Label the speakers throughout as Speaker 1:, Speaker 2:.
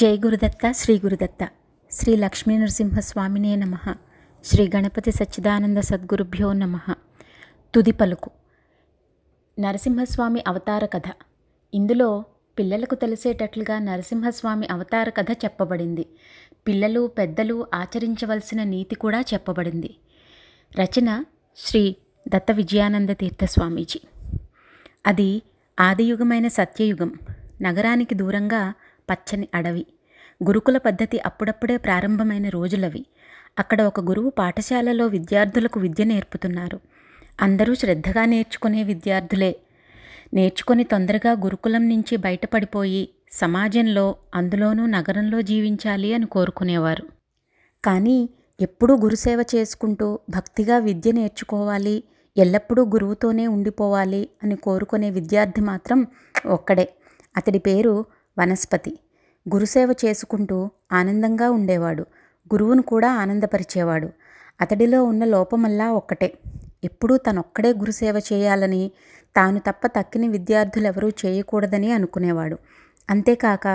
Speaker 1: జై గురుదత్త శ్రీ గురుదత్త శ్రీ లక్ష్మీ నరసింహస్వామినే నమః. శ్రీ గణపతి సచ్చిదానంద సద్గురుభ్యో నమః. తుది పలుకు. నరసింహస్వామి అవతార కథ. ఇందులో పిల్లలకు తెలిసేటట్లుగా నరసింహస్వామి అవతార కథ చెప్పబడింది. పిల్లలు పెద్దలు ఆచరించవలసిన నీతి కూడా చెప్పబడింది. రచన శ్రీ దత్త విజయానంద తీర్థ స్వామీజీ. అది ఆదియుగమైన సత్యయుగం. నగరానికి దూరంగా పచ్చని అడవి. గురుకుల పద్ధతి అప్పుడప్పుడే ప్రారంభమైన రోజులవి. అక్కడ ఒక గురువు పాఠశాలలో విద్యార్థులకు విద్య నేర్పుతున్నారు. అందరూ శ్రద్ధగా నేర్చుకునే విద్యార్థులే. నేర్చుకొని తొందరగా గురుకులం నుంచి బయటపడిపోయి సమాజంలో, అందులోనూ నగరంలో జీవించాలి అని కోరుకునేవారు. కానీ ఎప్పుడూ గురుసేవ చేసుకుంటూ భక్తిగా విద్య నేర్చుకోవాలి, ఎల్లప్పుడూ గురువుతోనే ఉండిపోవాలి అని కోరుకునే విద్యార్థి మాత్రం ఒక్కడే. అతడి పేరు వనస్పతి. గురుసేవ చేసుకుంటూ ఆనందంగా ఉండేవాడు. గురువును కూడా ఆనందపరిచేవాడు. అతడిలో ఉన్న లోపమల్లా ఒక్కటే. ఎప్పుడూ తనొక్కడే గురుసేవ చేయాలని, తాను తప్ప తక్కిన విద్యార్థులెవరూ చేయకూడదని అనుకునేవాడు. అంతేకాక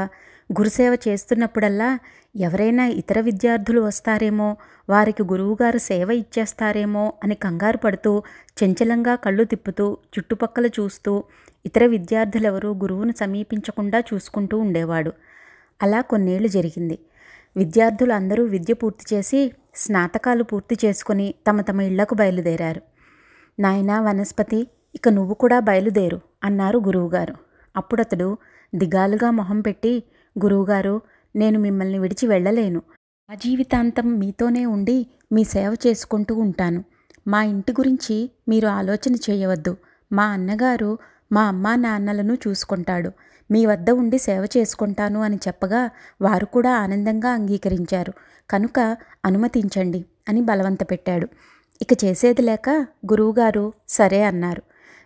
Speaker 1: గురుసేవ చేస్తున్నప్పుడల్లా ఎవరైనా ఇతర విద్యార్థులు వస్తారేమో, వారికి గురువుగారు సేవ ఇచ్చేస్తారేమో అని కంగారు పడుతూ, చంచలంగా కళ్ళు తిప్పుతూ, చుట్టుపక్కల చూస్తూ, ఇతర విద్యార్థులెవరూ గురువును సమీపించకుండా చూసుకుంటూ ఉండేవాడు. అలా కొన్నేళ్లు జరిగింది. విద్యార్థులు అందరూ విద్య పూర్తి చేసి, స్నాతకాలు పూర్తి చేసుకుని తమ తమ ఇళ్లకు బయలుదేరారు. నాయనా వనస్పతి, ఇక నువ్వు కూడా బయలుదేరు అన్నారు గురువుగారు. అప్పుడతడు దిగాలుగా మొహం పెట్టి, గురువుగారు, నేను మిమ్మల్ని విడిచి వెళ్ళలేను. ఆ జీవితాంతం మీతోనే ఉండి మీ సేవ చేసుకుంటూ ఉంటాను. మా ఇంటి గురించి మీరు ఆలోచన చేయవద్దు. మా అన్నగారు మా అమ్మా నాన్నలను చూసుకుంటాడు. మీ వద్ద ఉండి సేవ చేసుకుంటాను అని చెప్పగా వారు కూడా ఆనందంగా అంగీకరించారు. కనుక అనుమతించండి అని బలవంత పెట్టాడు. ఇక చేసేది లేక గురువుగారు సరే అన్నారు.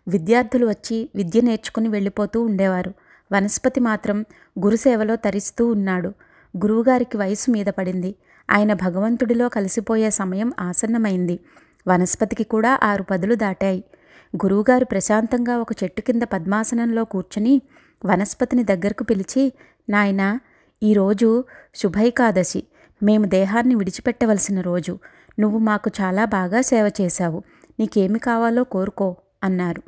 Speaker 1: విద్యార్థులు వచ్చి విద్య నేర్చుకుని వెళ్ళిపోతూ ఉండేవారు. వనస్పతి మాత్రం గురుసేవలో తరిస్తూ ఉన్నాడు. గురువుగారికి వయసు మీద పడింది. ఆయన భగవంతుడిలో కలిసిపోయే సమయం ఆసన్నమైంది. వనస్పతికి కూడా 6 పదులు దాటాయి. గురువుగారు ప్రశాంతంగా ఒక చెట్టు కింద పద్మాసనంలో కూర్చుని వనస్పతిని దగ్గరకు పిలిచి, నాయనా, ఈరోజు శుభైకాదశి, మేము దేహాన్ని విడిచిపెట్టవలసిన రోజు. నువ్వు మాకు చాలా బాగా సేవ చేశావు. నీకేమి కావాలో కోరుకో అన్నారు.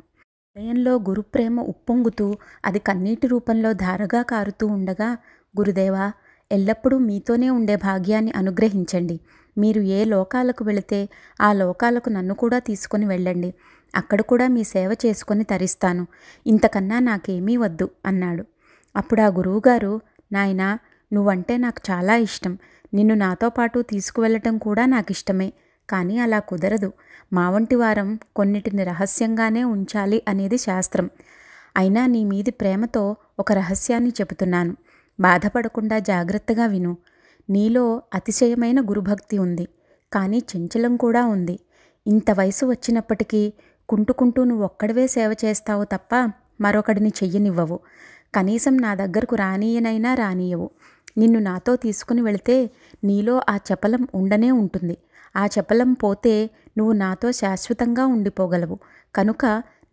Speaker 1: హృదయంలో గురుప్రేమ ఉప్పొంగుతూ అది కన్నీటి రూపంలో ధారగా కారుతూ ఉండగా, గురుదేవా, ఎల్లప్పుడూ మీతోనే ఉండే భాగ్యాన్ని అనుగ్రహించండి. మీరు ఏ లోకాలకు వెళితే ఆ లోకాలకు నన్ను కూడా తీసుకొని వెళ్ళండి. అక్కడ కూడా మీ సేవ చేసుకొని తరిస్తాను. ఇంతకన్నా నాకేమీ వద్దు అన్నాడు. అప్పుడు ఆ గురువుగారు, నాయనా, నువ్వంటే నాకు చాలా ఇష్టం. నిన్ను నాతో పాటు తీసుకువెళ్ళటం కూడా నాకు ఇష్టమే. కానీ అలా కుదరదు. మా వంటి వారం కొన్నిటిని రహస్యంగానే ఉంచాలి అనేది శాస్త్రం. అయినా నీ మీది ప్రేమతో ఒక రహస్యాన్ని చెబుతున్నాను. బాధపడకుండా జాగ్రత్తగా విను. నీలో అతిశయమైన గురుభక్తి ఉంది. కానీ చంచలం కూడా ఉంది. ఇంత వయసు వచ్చినప్పటికీ కుంటుకుంటూ నువ్వు ఒక్కడివే సేవ చేస్తావు తప్ప మరొకడిని చెయ్యనివ్వవు. కనీసం నా దగ్గరకు రానీయనైనా రానీయవు. నిన్ను నాతో తీసుకుని వెళితే నీలో ఆ చపలం ఉండనే ఉంటుంది. ఆ చపలం పోతే నువ్వు నాతో శాశ్వతంగా ఉండిపోగలవు. కనుక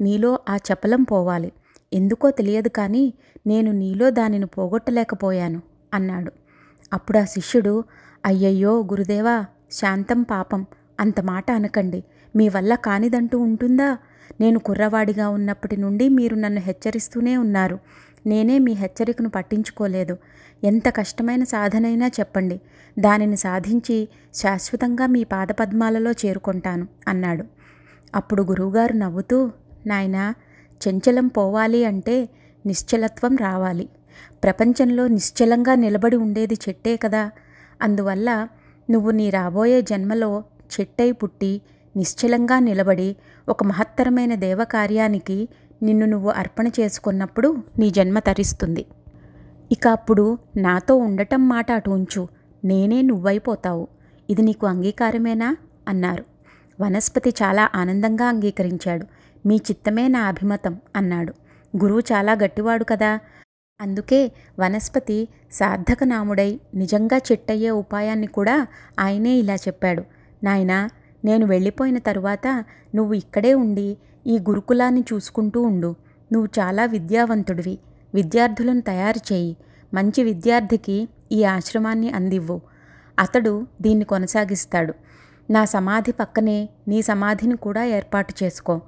Speaker 1: నీలో ఆ చపలం పోవాలి. ఎందుకో తెలియదు కానీ నేను నీలో దానిని పోగొట్టలేకపోయాను అన్నాడు. అప్పుడు ఆ శిష్యుడు, అయ్యయ్యో గురుదేవా, శాంతం పాపం, అంత మాట అనకండి. మీ వల్ల కానిదంటూ ఉంటుందా? నేను కుర్రవాడిగా ఉన్నప్పటి నుండి మీరు నన్ను హెచ్చరిస్తూనే ఉన్నారు. నేనే మీ హెచ్చరికను పట్టించుకోలేదు. ఎంత కష్టమైన సాధనైనా చెప్పండి. దానిని సాధించి శాశ్వతంగా మీ పాదపద్మాలలో చేరుకుంటాను అన్నాడు. అప్పుడు గురువుగారు నవ్వుతూ, నాయనా, చంచలం పోవాలి అంటే నిశ్చలత్వం రావాలి. ప్రపంచంలో నిశ్చలంగా నిలబడి ఉండేది చెట్టే కదా. అందువల్ల నువ్వు నీ రాబోయే జన్మలో చెట్టై పుట్టి నిశ్చలంగా నిలబడి ఒక మహత్తరమైన దేవకార్యానికి నిన్ను నువ్వు అర్పణ చేసుకున్నప్పుడు నీ జన్మ తరిస్తుంది. ఇక అప్పుడు నాతో ఉండటం మాట అటు ఉంచు, నేనే నువ్వైపోతావు. ఇది నీకు అంగీకారమేనా అన్నారు. వనస్పతి చాలా ఆనందంగా అంగీకరించాడు. మీ చిత్తమే నా అభిమతం అన్నాడు. గురువు చాలా గట్టివాడు కదా. అందుకే వనస్పతి సార్థకనాముడై నిజంగా చెట్టయ్యే ఉపాయాన్ని కూడా ఆయనే ఇలా చెప్పాడు. నాయనా, నేను వెళ్ళిపోయిన తరువాత నువ్వు ఇక్కడే ఉండి ఈ గురుకులాన్ని చూసుకుంటూ ఉండు. నువ్వు చాలా విద్యావంతుడివి. విద్యార్థులను తయారు చేయి. మంచి విద్యార్థికి ఈ ఆశ్రమాన్ని అందివ్వు. అతడు దీన్ని కొనసాగిస్తాడు. నా సమాధి పక్కనే నీ సమాధిని కూడా ఏర్పాటు చేసుకో.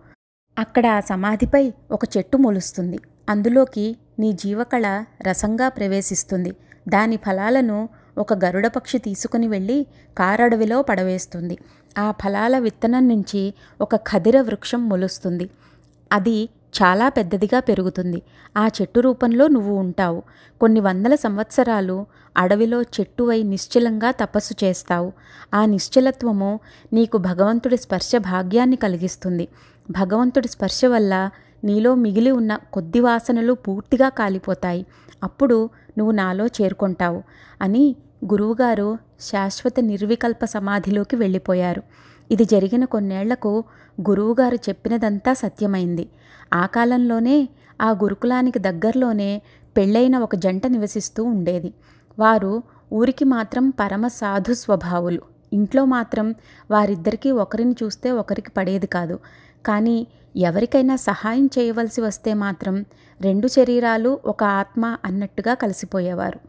Speaker 1: అక్కడ ఆ సమాధిపై ఒక చెట్టు మొలుస్తుంది. అందులోకి నీ జీవకళ రసంగా ప్రవేశిస్తుంది. దాని ఫలాలను ఒక గరుడ పక్షి తీసుకుని వెళ్ళి కారడవిలో పడవేస్తుంది. ఆ ఫలాల విత్తనం నుంచి ఒక ఖదిర వృక్షం మొలుస్తుంది. అది చాలా పెద్దదిగా పెరుగుతుంది. ఆ చెట్టు రూపంలో నువ్వు ఉంటావు. కొన్ని వందల సంవత్సరాలు అడవిలో చెట్టువై నిశ్చలంగా తపస్సు చేస్తావు. ఆ నిశ్చలత్వము నీకు భగవంతుడి స్పర్శ భాగ్యాన్ని కలిగిస్తుంది. భగవంతుడి స్పర్శ వల్ల నీలో మిగిలి ఉన్న కొద్ది వాసనలు పూర్తిగా కాలిపోతాయి. అప్పుడు నువ్వు నాలో చేరుకుంటావు అని గురువుగారు శాశ్వత నిర్వికల్ప సమాధిలోకి వెళ్ళిపోయారు. ఇది జరిగిన కొన్నేళ్లకు గురువుగారు చెప్పినదంతా సత్యమైంది. ఆ కాలంలోనే ఆ గురుకులానికి దగ్గరలోనే పెళ్ళైన ఒక జంట నివసిస్తూ ఉండేది. వారు ఊరికి మాత్రం పరమ సాధు స్వభావులు. ఇంట్లో మాత్రం వారిద్దరికీ ఒకరిని చూస్తే ఒకరికి పడేది కాదు. కానీ ఎవరికైనా సహాయం చేయవలసి వస్తే మాత్రం రెండు శరీరాలు ఒక ఆత్మ అన్నట్టుగా కలిసిపోయేవారు.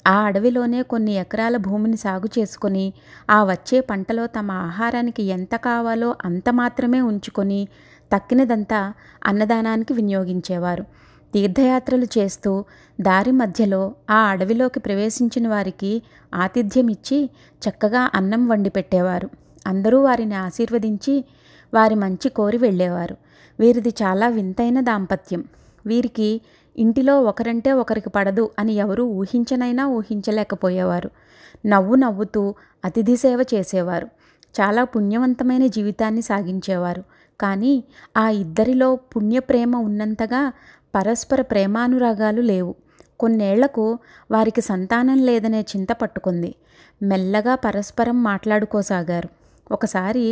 Speaker 1: ఆ అడవిలోనే కొన్ని ఎకరాల భూమిని సాగు చేసుకొని ఆ వచ్చే పంటలో తమ ఆహారానికి ఎంత కావాలో అంత మాత్రమే ఉంచుకొని తక్కినదంతా అన్నదానానికి వినియోగించేవారు. తీర్థయాత్రలు చేస్తూ దారి మధ్యలో ఆ అడవిలోకి ప్రవేశించిన వారికి ఆతిథ్యమిచ్చి చక్కగా అన్నం వండి పెట్టేవారు. అందరూ వారిని ఆశీర్వదించి వారి మంచి కోరి వెళ్ళేవారు. వీరిది చాలా వింతైన దాంపత్యం. వీరికి ఇంటిలో ఒకరంటే ఒకరికి పడదు అని ఎవరూ ఊహించనైనా ఊహించలేకపోయేవారు. నవ్వుతూ అతిథి సేవ చేసేవారు. చాలా పుణ్యవంతమైన జీవితాన్ని సాగించేవారు. కానీ ఆ ఇద్దరిలో పుణ్యప్రేమ ఉన్నంతగా పరస్పర ప్రేమానురాగాలు లేవు. కొన్నేళ్లకు వారికి సంతానం లేదనే చింత పట్టుకుంది. మెల్లగా పరస్పరం మాట్లాడుకోసాగారు. ఒకసారి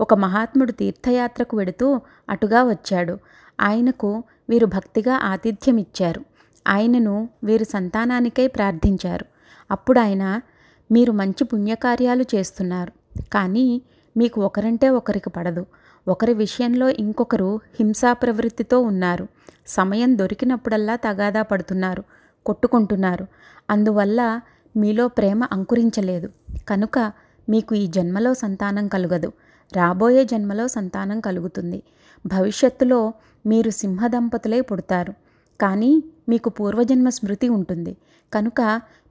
Speaker 1: ఒక మహాత్ముడు తీర్థయాత్రకు వెడుతూ అటుగా వచ్చాడు. ఆయనకు వీరు భక్తిగా ఆతిథ్యమిచ్చారు. ఆయనను వీరు సంతానానికై ప్రార్థించారు. అప్పుడు ఆయన, మీరు మంచి పుణ్యకార్యాలు చేస్తున్నారు, కానీ మీకు ఒకరంటే ఒకరికి పడదు. ఒకరి విషయంలో ఇంకొకరు హింసా ప్రవృత్తితో ఉన్నారు. సమయం దొరికినప్పుడల్లా తగాదా పడుతున్నారు, కొట్టుకుంటున్నారు. అందువల్ల మీలో ప్రేమ అంకురించలేదు. కనుక మీకు ఈ జన్మలో సంతానం కలుగదు. రాబోయే జన్మలో సంతానం కలుగుతుంది. భవిష్యత్తులో మీరు సింహదంపతులై పుడతారు. కానీ మీకు పూర్వజన్మ స్మృతి ఉంటుంది. కనుక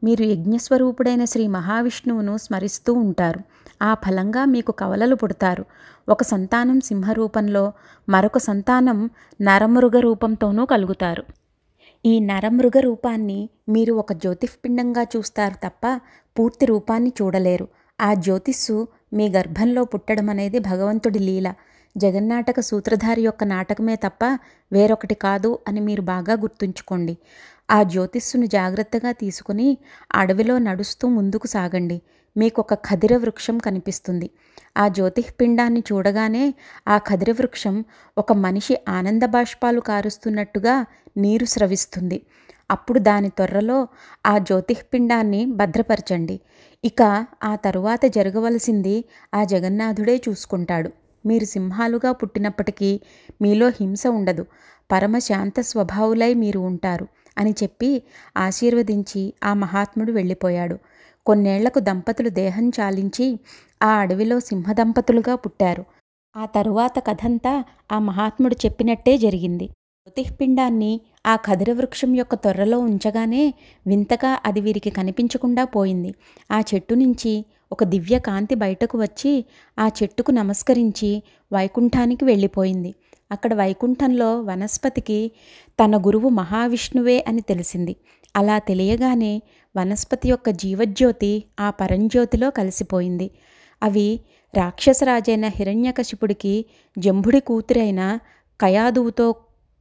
Speaker 1: మీరు యజ్ఞస్వరూపుడైన శ్రీ మహావిష్ణువును స్మరిస్తూ ఉంటారు. ఆ ఫలంగా మీకు కవలలు పుడతారు. ఒక సంతానం సింహరూపంలో, మరొక సంతానం నరమృగ రూపంతోనూ కలుగుతారు. ఈ నరమృగ రూపాన్ని మీరు ఒక జ్యోతిష్పిండంగా చూస్తారు తప్ప పూర్తి రూపాన్ని చూడలేరు. ఆ జ్యోతిస్సు మీ గర్భంలో పుట్టడం అనేది భగవంతుడి లీల. జగన్నాటక సూత్రధారి యొక్క నాటకమే తప్ప వేరొకటి కాదు అని మీరు బాగా గుర్తుంచుకోండి. ఆ జ్యోతిస్సును జాగ్రత్తగా తీసుకుని అడవిలో నడుస్తూ ముందుకు సాగండి. మీకు ఒక ఖదిర వృక్షం కనిపిస్తుంది. ఆ జ్యోతిష్పిండాన్ని చూడగానే ఆ ఖదిర వృక్షం ఒక మనిషి ఆనంద బాష్పాలు కారుస్తున్నట్టుగా నీరు స్రవిస్తుంది. అప్పుడు దాని తొర్రలో ఆ జ్యోతిష్పిండాన్ని భద్రపరచండి. ఇక ఆ తరువాత జరగవలసింది ఆ జగన్నాథుడే చూసుకుంటాడు. మీరు సింహాలుగా పుట్టినప్పటికీ మీలో హింస ఉండదు. పరమశాంత స్వభావులై మీరు ఉంటారు అని చెప్పి ఆశీర్వదించి ఆ మహాత్ముడు వెళ్ళిపోయాడు. కొన్నేళ్లకు దంపతులు దేహం చాలించి ఆ అడవిలో సింహదంపతులుగా పుట్టారు. ఆ తరువాత కథంతా ఆ మహాత్ముడు చెప్పినట్టే జరిగింది. జ్యోతిష్పిండాన్ని ఆ ఖదిర వృక్షం యొక్క తొర్రలో ఉంచగానే వింతగా అది వీరికి కనిపించకుండా పోయింది. ఆ చెట్టు నుంచి ఒక దివ్య కాంతి బయటకు వచ్చి ఆ చెట్టుకు నమస్కరించి వైకుంఠానికి వెళ్ళిపోయింది. అక్కడ వైకుంఠంలో వనస్పతికి తన గురువు మహావిష్ణువే అని తెలిసింది. అలా తెలియగానే వనస్పతి యొక్క జీవజ్యోతి ఆ పరంజ్యోతిలో కలిసిపోయింది. అవి రాక్షసరాజైన హిరణ్యకశిపుడికి జంభుడి కూతురైన కయాదువుతో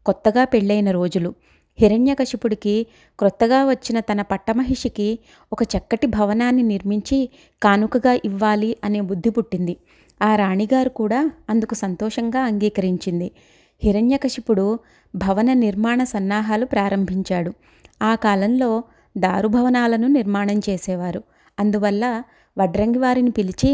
Speaker 1: కొత్తగా పెళ్ళైన రోజులు. హిరణ్యకశిపుడికి క్రొత్తగా వచ్చిన తన పట్టమహిషికి ఒక చక్కటి భవనాన్ని నిర్మించి కానుకగా ఇవ్వాలి అనే బుద్ధి పుట్టింది. ఆ రాణిగారు కూడా అందుకు సంతోషంగా అంగీకరించింది. హిరణ్యకశిపుడు భవన నిర్మాణ సన్నాహాలు ప్రారంభించాడు. ఆ కాలంలో దారుభవనాలను నిర్మాణం చేసేవారు. అందువల్ల వడ్రంగి వారిని పిలిచి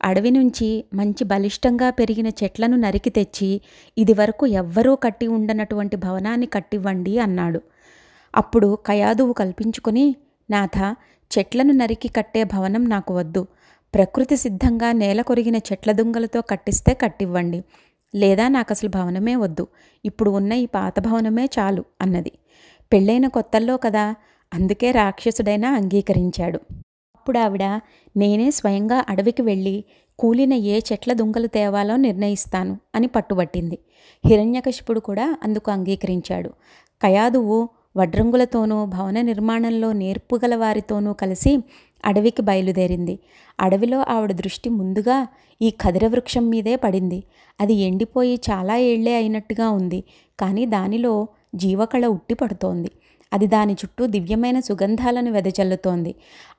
Speaker 1: అడవి నుంచి మంచి బలిష్టంగా పెరిగిన చెట్లను నరికి తెచ్చి ఇదివరకు ఎవ్వరూ కట్టి ఉండనటువంటి భవనాన్ని కట్టివ్వండి అన్నాడు. అప్పుడు కయాదువు కల్పించుకొని, నాథ, చెట్లను నరికి కట్టే భవనం నాకు వద్దు. ప్రకృతి సిద్ధంగా నేల కొరిగిన చెట్ల దుంగలతో కట్టిస్తే కట్టివ్వండి. లేదా నాకసలు భవనమే వద్దు. ఇప్పుడు ఉన్న ఈ పాత భవనమే చాలు అన్నది. పెళ్ళైన కొత్తల్లో కదా, అందుకే రాక్షసుడైనా అంగీకరించాడు. అప్పుడు ఆవిడ, నేనే స్వయంగా అడవికి వెళ్ళి కూలిన ఏ చెట్ల దుంగలు తేవాలో నిర్ణయిస్తాను అని పట్టుబట్టింది. హిరణ్యకశిపుడు కూడా అందుకు అంగీకరించాడు. కయాదువు వడ్రంగులతోనూ భవన నిర్మాణంలో నేర్పుగల వారితోనూ కలిసి అడవికి బయలుదేరింది. అడవిలో ఆవిడ దృష్టి ముందుగా ఈ ఖదిర వృక్షం మీదే పడింది. అది ఎండిపోయి చాలా ఏళ్లే అయినట్టుగా ఉంది. కానీ దానిలో జీవకళ ఉట్టి పడుతోంది. అది దాని చుట్టూ దివ్యమైన సుగంధాలను వెదజల్లుతోంది.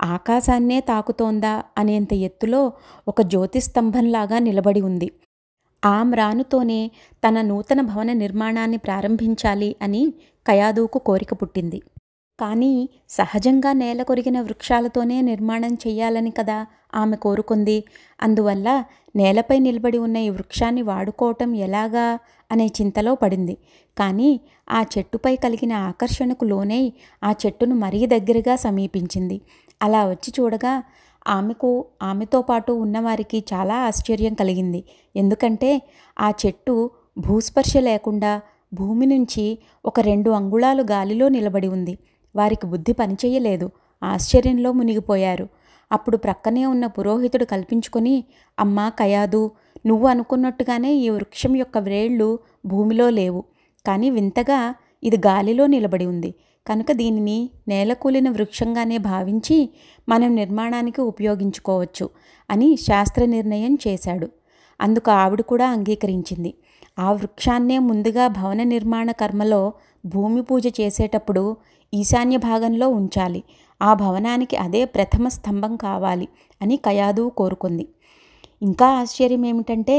Speaker 1: ఆకాశాన్నే తాకుతోందా అనేంత ఎత్తులో ఒక జ్యోతిస్తంభంలాగా నిలబడి ఉంది. ఆ మ్రానుతోనే తన నూతన భవన నిర్మాణాన్ని ప్రారంభించాలి అని కయాదువుకు కోరిక పుట్టింది. కానీ సహజంగా నేల కొరిగిన వృక్షాలతోనే నిర్మాణం చెయ్యాలని కదా ఆమె కోరుకుంది. అందువల్ల నేలపై నిలబడి ఉన్న ఈ వృక్షాన్ని వాడుకోవటం ఎలాగా అనే చింతలో పడింది. కానీ ఆ చెట్టుపై కలిగిన ఆకర్షణకు లోనై ఆ చెట్టును మరీ దగ్గరగా సమీపించింది. అలా వచ్చి చూడగా ఆమెతో పాటు ఉన్నవారికి చాలా ఆశ్చర్యం కలిగింది. ఎందుకంటే ఆ చెట్టు భూస్పర్శ లేకుండా భూమి నుంచి ఒక 2 అంగుళాలు గాలిలో నిలబడి ఉంది. వారికి బుద్ధి పనిచేయలేదు. ఆశ్చర్యంలో మునిగిపోయారు. అప్పుడు ప్రక్కనే ఉన్న పురోహితుడు కల్పించుకొని, అమ్మా కయాదు, నువ్వు అనుకున్నట్టుగానే ఈ వృక్షం యొక్క వ్రేళ్లు భూమిలో లేవు. కానీ వింతగా ఇది గాలిలో నిలబడి ఉంది. కనుక దీనిని నేలకూలిన వృక్షంగానే భావించి మనం నిర్మాణానికి ఉపయోగించుకోవచ్చు అని శాస్త్ర నిర్ణయం చేశాడు. అందుకు ఆవిడ కూడా అంగీకరించింది. ఆ వృక్షాన్నే ముందుగా భవన నిర్మాణ కర్మలో భూమి పూజ చేసేటప్పుడు ఈశాన్య భాగంలో ఉంచాలి. ఆ భవనానికి అదే ప్రథమ స్తంభం కావాలి అని కయాదువు కోరుకుంది. ఇంకా ఆశ్చర్యం ఏమిటంటే,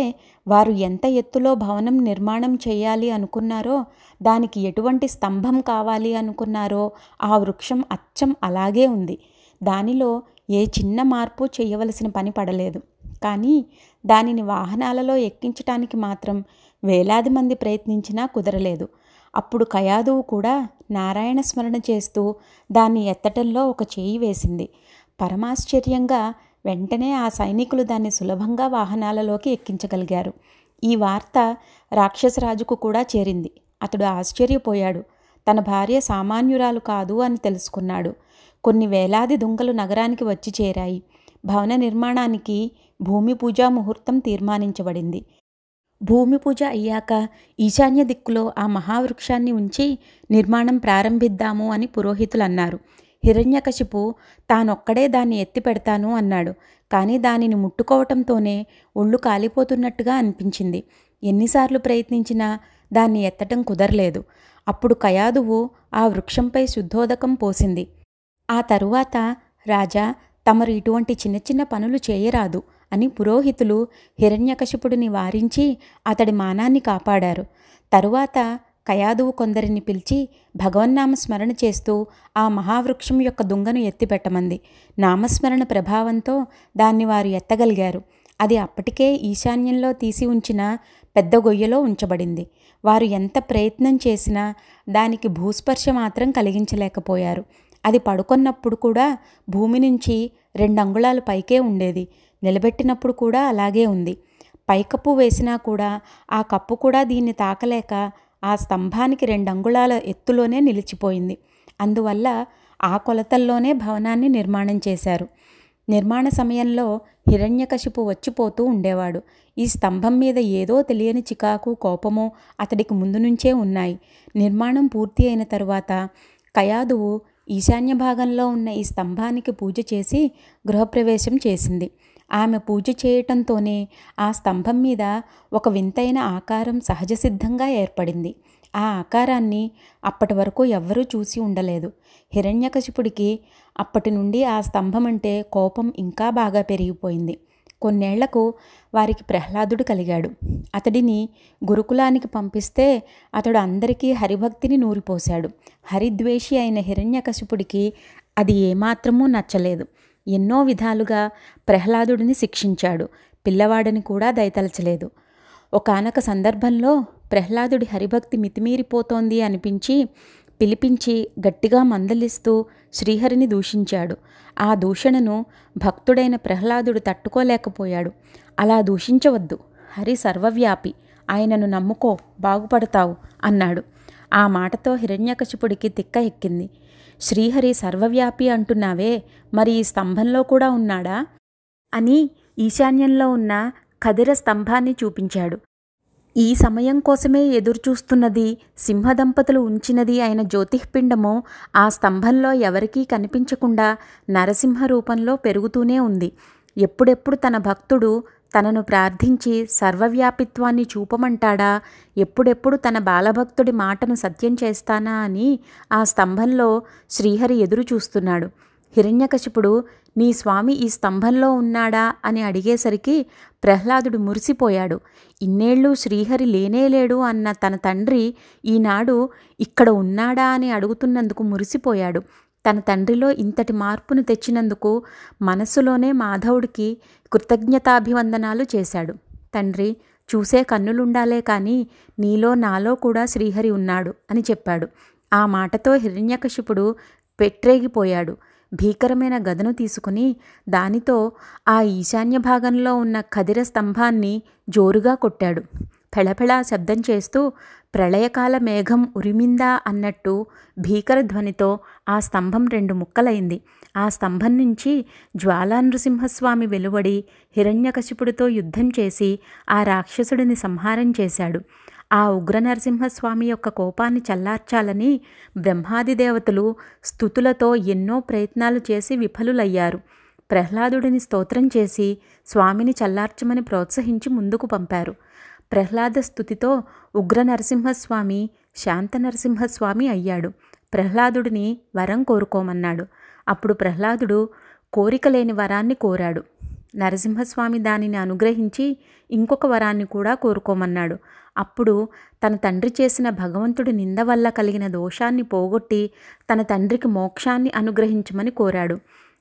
Speaker 1: వారు ఎంత ఎత్తులో భవనం నిర్మాణం చేయాలి అనుకున్నారో, దానికి ఎటువంటి స్తంభం కావాలి అనుకున్నారో ఆ వృక్షం అచ్చం అలాగే ఉంది. దానిలో ఏ చిన్న మార్పు చేయవలసిన పని పడలేదు. కానీ దానిని వాహనాలలో ఎక్కించటానికి మాత్రం వేలాది మంది ప్రయత్నించినా కుదరలేదు. అప్పుడు కయాదువు కూడా నారాయణ స్మరణ చేస్తూ దాన్ని ఎత్తటంలో ఒక చేయి వేసింది. పరమాశ్చర్యంగా వెంటనే ఆ సైనికులు దాన్ని సులభంగా వాహనాలలోకి ఎక్కించగలిగారు. ఈ వార్త రాక్షసరాజుకు కూడా చేరింది. అతడు ఆశ్చర్యపోయాడు. తన భార్య సామాన్యురాలు కాదు అని తెలుసుకున్నాడు. కొన్ని వేలాది దుంగలు నగరానికి వచ్చి చేరాయి. భవన నిర్మాణానికి భూమి పూజా ముహూర్తం తీర్మానించబడింది. భూమి పూజ అయ్యాక ఈశాన్య దిక్కులో ఆ మహావృక్షాన్ని ఉంచి నిర్మాణం ప్రారంభిద్దాము అని పురోహితులు అన్నారు. హిరణ్యకశిపు తానొక్కడే దాన్ని ఎత్తి పెడతాను అన్నాడు. కానీ దానిని ముట్టుకోవటంతోనే ఒళ్ళు కాలిపోతున్నట్టుగా అనిపించింది. ఎన్నిసార్లు ప్రయత్నించినా దాన్ని ఎత్తటం కుదరలేదు. అప్పుడు కయాదువు ఆ వృక్షంపై శుద్ధోదకం పోసింది. ఆ తరువాత, రాజా, తమరు ఇటువంటి చిన్న చిన్న పనులు చేయరాదు అని పురోహితులు హిరణ్యకశిపుడిని వారించి అతడి మానాన్ని కాపాడారు. తరువాత కయాదువు కొందరిని పిలిచి భగవన్నామ స్మరణ చేస్తూ ఆ మహావృక్షం యొక్క దుంగను ఎత్తిపెట్టమంది. నామస్మరణ ప్రభావంతో దాన్ని వారు ఎత్తగలిగారు. అది అప్పటికే ఈశాన్యంలో తీసి ఉంచిన పెద్ద గొయ్యలో ఉంచబడింది. వారు ఎంత ప్రయత్నం చేసినా దానికి భూస్పర్శ మాత్రం కలిగించలేకపోయారు. అది పడుకొన్నప్పుడు కూడా భూమి నుంచి 2 అంగుళాలు పైకే ఉండేది. నిలబెట్టినప్పుడు కూడా అలాగే ఉంది. పైకప్పు వేసినా కూడా ఆ కప్పు కూడా దీన్ని తాకలేక ఆ స్తంభానికి 2 అంగుళాల ఎత్తులోనే నిలిచిపోయింది. అందువల్ల ఆ కొలతల్లోనే భవనాన్ని నిర్మాణం చేశారు. నిర్మాణ సమయంలో హిరణ్యకశిపు వచ్చిపోతూ ఉండేవాడు. ఈ స్తంభం మీద ఏదో తెలియని చికాకు, కోపమో అతడికి ముందు నుంచే ఉన్నాయి. నిర్మాణం పూర్తి అయిన తరువాత కయాదువు ఈశాన్య భాగంలో ఉన్న ఈ స్తంభానికి పూజ చేసి గృహప్రవేశం చేసింది. ఆమె పూజ చేయటంతోనే ఆ స్తంభం మీద ఒక వింతైన ఆకారం సహజసిద్ధంగా ఏర్పడింది. ఆ ఆకారాన్ని అప్పటి వరకు ఎవ్వరూ చూసి ఉండలేదు. హిరణ్యకశిపుడికి అప్పటి నుండి ఆ స్తంభం అంటే కోపం ఇంకా బాగా పెరిగిపోయింది. కొన్నేళ్లకు వారికి ప్రహ్లాదుడు కలిగాడు. అతడిని గురుకులానికి పంపిస్తే అతడు అందరికీ హరిభక్తిని నూరిపోశాడు. హరిద్వేషి అయిన హిరణ్యకశిపుడికి అది ఏమాత్రమూ నచ్చలేదు. ఎన్నో విధాలుగా ప్రహ్లాదుడిని శిక్షించాడు. పిల్లవాడిని కూడా దయతలచలేదు. ఒకానొక సందర్భంలో ప్రహ్లాదుడి హరిభక్తి మితిమీరిపోతోంది అనిపించి పిలిపించి గట్టిగా మందలిస్తూ శ్రీహరిని దూషించాడు. ఆ దూషణను భక్తుడైన ప్రహ్లాదుడు తట్టుకోలేకపోయాడు. అలా దూషించవద్దు, హరి సర్వవ్యాపి, ఆయనను నమ్ముకో, బాగుపడతావు అన్నాడు. ఆ మాటతో హిరణ్యకశిపుడికి తిక్క ఎక్కింది. శ్రీహరి సర్వవ్యాపి అంటున్నావే, మరి ఈ స్తంభంలో కూడా ఉన్నాడా అని ఈశాన్యంలో ఉన్న ఖదిర స్తంభాన్ని చూపించాడు. ఈ సమయం కోసమే ఎదురుచూస్తున్నది, సింహదంపతులు ఉంచినది అయిన జ్యోతిఃపిండము ఆ స్తంభంలో ఎవరికీ కనిపించకుండా నరసింహ రూపంలో పెరుగుతూనే ఉంది. ఎప్పుడెప్పుడు తన భక్తుడు తనను ప్రార్థించి సర్వవ్యాపిత్వాన్ని చూపమంటాడా, ఎప్పుడెప్పుడు తన బాలభక్తుడి మాటను సత్యం చేస్తానా అని ఆ స్తంభంలో శ్రీహరి ఎదురు చూస్తున్నాడు. హిరణ్యకశిపుడు, నీ స్వామి ఈ స్తంభంలో ఉన్నాడా అని అడిగేసరికి ప్రహ్లాదుడు మురిసిపోయాడు. ఇన్నేళ్ళు శ్రీహరి లేనేలేడు అన్న తన తండ్రి ఈనాడు ఇక్కడ ఉన్నాడా అని అడుగుతున్నందుకు మురిసిపోయాడు. తన తండ్రిలో ఇంతటి మార్పును తెచ్చినందుకు మనస్సులోనే మాధవుడికి కృతజ్ఞతాభివందనాలు చేశాడు. తండ్రి, చూసే కన్నులుండాలే కానీ నీలో నాలో కూడా శ్రీహరి ఉన్నాడు అని చెప్పాడు. ఆ మాటతో హిరణ్యకశిపుడు పెట్టరేగిపోయాడు. భీకరమైన గదను తీసుకుని దానితో ఆ ఈశాన్య భాగంలో ఉన్న ఖదిర స్తంభాన్ని జోరుగా కొట్టాడు. ఫెళఫెళా శబ్దం చేస్తూ ప్రళయకాల మేఘం ఉరిమిందా అన్నట్టు భీకర ధ్వనితో ఆ స్తంభం 2 ముక్కలైంది. ఆ స్తంభం నుంచి జ్వాలానృసింహస్వామి వెలువడి హిరణ్యకశిపుడితో యుద్ధం చేసి ఆ రాక్షసుడిని సంహారం చేశాడు. ఆ ఉగ్రనరసింహస్వామి యొక్క కోపాన్ని చల్లార్చాలని బ్రహ్మాది దేవతలు స్తుతులతో ఎన్నో ప్రయత్నాలు చేసి విఫలులయ్యారు. ప్రహ్లాదుడిని స్తోత్రం చేసి స్వామిని చల్లార్చమని ప్రోత్సహించి ముందుకు పంపారు. ప్రహ్లాద స్తుతితో ఉగ్రనరసింహస్వామి శాంతనరసింహస్వామి అయ్యాడు. ప్రహ్లాదుడిని వరం కోరుకోమన్నాడు. అప్పుడు ప్రహ్లాదుడు కోరిక లేని వరాన్ని కోరాడు. నరసింహస్వామి దానిని అనుగ్రహించి ఇంకొక వరాన్ని కూడా కోరుకోమన్నాడు. అప్పుడు తన తండ్రి చేసిన భగవంతుడి నింద వల్ల కలిగిన దోషాన్ని పోగొట్టి తన తండ్రికి మోక్షాన్ని అనుగ్రహించమని కోరాడు.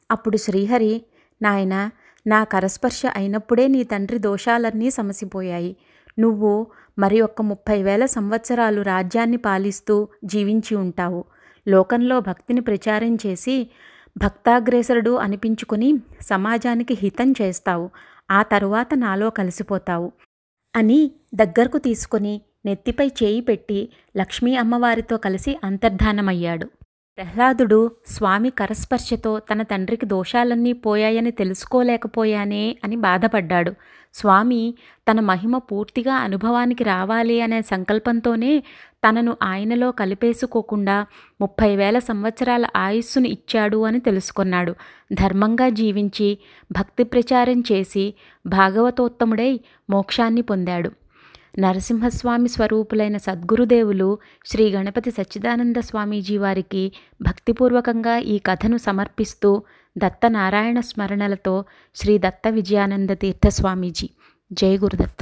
Speaker 1: అప్పుడు శ్రీహరి, నాయనా, నా కరస్పర్శ అయినప్పుడే నీ తండ్రి దోషాలన్నీ సమసిపోయాయి. నువ్వు మరి ఒక్క 30,000 సంవత్సరాలు రాజ్యాన్ని పాలిస్తూ జీవించి ఉంటావు. లోకంలో భక్తిని ప్రచారం చేసి భక్తాగ్రేసరుడు అనిపించుకుని సమాజానికి హితం చేస్తావు. ఆ తరువాత నాలో కలిసిపోతావు అని దగ్గరకు తీసుకొని నెత్తిపై చేయి పెట్టి లక్ష్మీ అమ్మవారితో కలిసి అంతర్ధానమయ్యాడు. ప్రహ్లాదుడు స్వామి కరస్పర్శతో తన తండ్రికి దోషాలన్నీ పోయాయని తెలుసుకోలేకపోయానే అని బాధపడ్డాడు. స్వామి తన మహిమ పూర్తిగా అనుభవానికి రావాలి అనే సంకల్పంతోనే తనను ఆయనలో కలిపేసుకోకుండా 30,000 సంవత్సరాల ఆయుస్సును ఇచ్చాడు అని తెలుసుకున్నాడు. ధర్మంగా జీవించి భక్తి ప్రచారం చేసి భాగవతోత్తముడై మోక్షాన్ని పొందాడు. నరసింహస్వామి స్వరూపులైన సద్గురుదేవులు శ్రీ గణపతి సచ్చిదానంద స్వామీజీ వారికి భక్తిపూర్వకంగా ఈ కథను సమర్పిస్తూ దత్తనారాయణ స్మరణలతో శ్రీ దత్త విజయానంద తీర్థ స్వామీజీ. జై గురుదత్త.